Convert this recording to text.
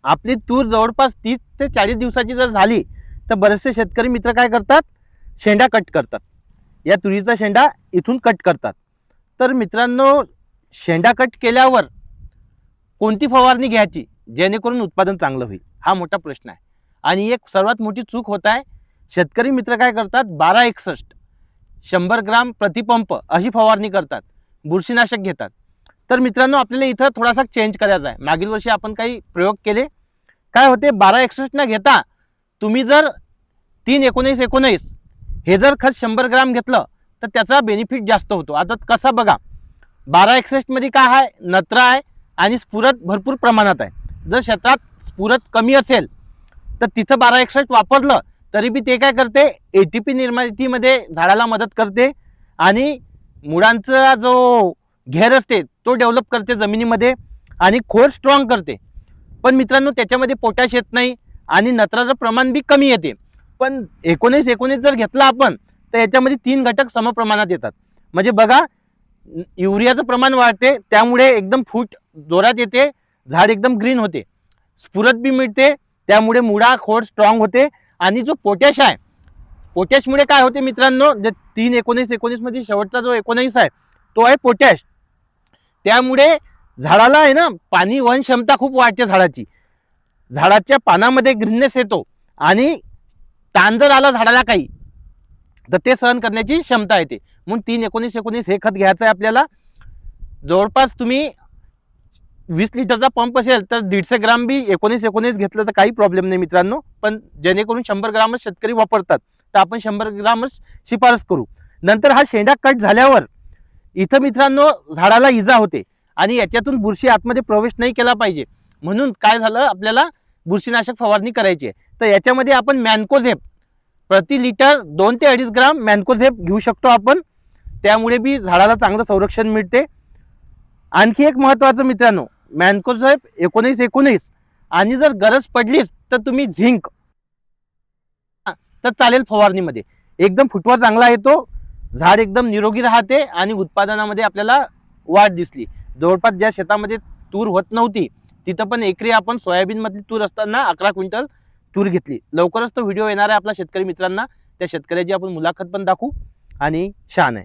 आपली तूर जवळपास 30 ते 40 दिवसाची जर झाली तर बरेचसे शेतकरी मित्र काय करतात, शेंडा कट करतात. या तुरीचा शेंडा इथून कट करतात. तर मित्रांनो, शेंडा कट केल्यावर कोणती फवारणी घ्यायची जेणेकरून उत्पादन चांगलं होईल, हा मोठा प्रश्न आहे. आणि एक सर्वात मोठी चूक होत आहे, शेतकरी मित्र काय करतात, 1261 100 ग्राम प्रतिपंप अशी फवारणी करतात, बुरशीनाशक घेतात. तर मित्रांनो, आपल्याला इथं थोडासा चेंज करायचा आहे. मागील वर्षी आपण काही प्रयोग केले. काय होते, 1261 न घेता तुम्ही जर 3-19-19 हे जर खत 100 ग्राम घेतलं तर त्याचा बेनिफिट जास्त होतो. आता कसा बघा, 1261 मध्ये काय आहे, नत्र आहे आणि स्फुरद भरपूर प्रमाणात आहे. जर क्षेत्रात स्फुरद कमी असेल तर तिथं 1261 वापरलं तरी बी ते काय करते, ATP निर्मितीमध्ये झाडाला मदत करते आणि मुळांचा जो घेर असते तो डेव्हलप करते जमिनीमध्ये आणि खोड स्ट्रॉंग करते. पण मित्रांनो, त्याच्यामध्ये पोटॅश येत नाही आणि नत्राचं प्रमाण बी कमी येते. पण 19-19 जर घेतला आपण तर याच्यामध्ये 3 घटक समप्रमाणात येतात. म्हणजे बघा, युरियाचं प्रमाण वाढते, त्यामुळे एकदम फूट जोरात येते, झाड एकदम ग्रीन होते, स्फुरद बी मिळते, त्यामुळे मुळा खोड स्ट्रॉंग होते. आणि जो पोटॅश आहे, पोटॅशमुळे काय होते मित्रांनो, जे 3-19-19 मध्ये शेवटचा जो 19 आहे तो आहे पोटॅश. त्यामुळे झाडाला आहे ना, पाणी वहन क्षमता खूप वाढते झाडाची, झाडाच्या पानामध्ये ग्रीननेस येतो आणि ताण जर आला झाडाला काही तर ते सहन करण्याची क्षमता येते. म्हणून 3-19-19 हे खत घ्यायचं आहे आपल्याला. जवळपास तुम्ही 20 लिटरचा पंप असेल तर 150 ग्राम बी 19-19 घेतलं तर काही प्रॉब्लेम नाही मित्रांनो. पण जेणेकरून 100 ग्रामच शेतकरी वापरतात तर आपण 100 ग्रामच शिफारस करू. नंतर हा शेंडा कट झाल्यावर इथं मित्रांनो झाडाला इजा होते आणि याच्यातून बुरशी आतमध्ये प्रवेश नाही केला पाहिजे. म्हणून काय झालं, आपल्याला बुरशीनाशक फवारणी करायची आहे. तर याच्यामध्ये आपण मॅन्कोझेप प्रति लिटर 2 ते 2.5 ग्राम मॅन्कोझेप घेऊ शकतो आपण. त्यामुळे बी झाडाला चांगलं संरक्षण मिळते. आणखी एक महत्त्वाचं मित्रांनो, मॅन्कोझेप 19-19 आणि जर गरज पडलीच तर तुम्ही झिंक तर चालेल फवारणीमध्ये. एकदम फुटवा चांगला येतो, झाड एकदम निरोगी राहते आणि उत्पादनामध्ये आपल्याला वाढ दिसली. जवळपास ज्या शेतामध्ये तूर होत नव्हती तिथं पण एकरी आपण सोयाबीन मधली तूर असताना 11 क्विंटल तूर घेतली. लवकरच तो व्हिडिओ येणार आहे आपल्या शेतकरी मित्रांना, त्या शेतकऱ्याची आपण मुलाखत पण दाखवू आणि छान आहे.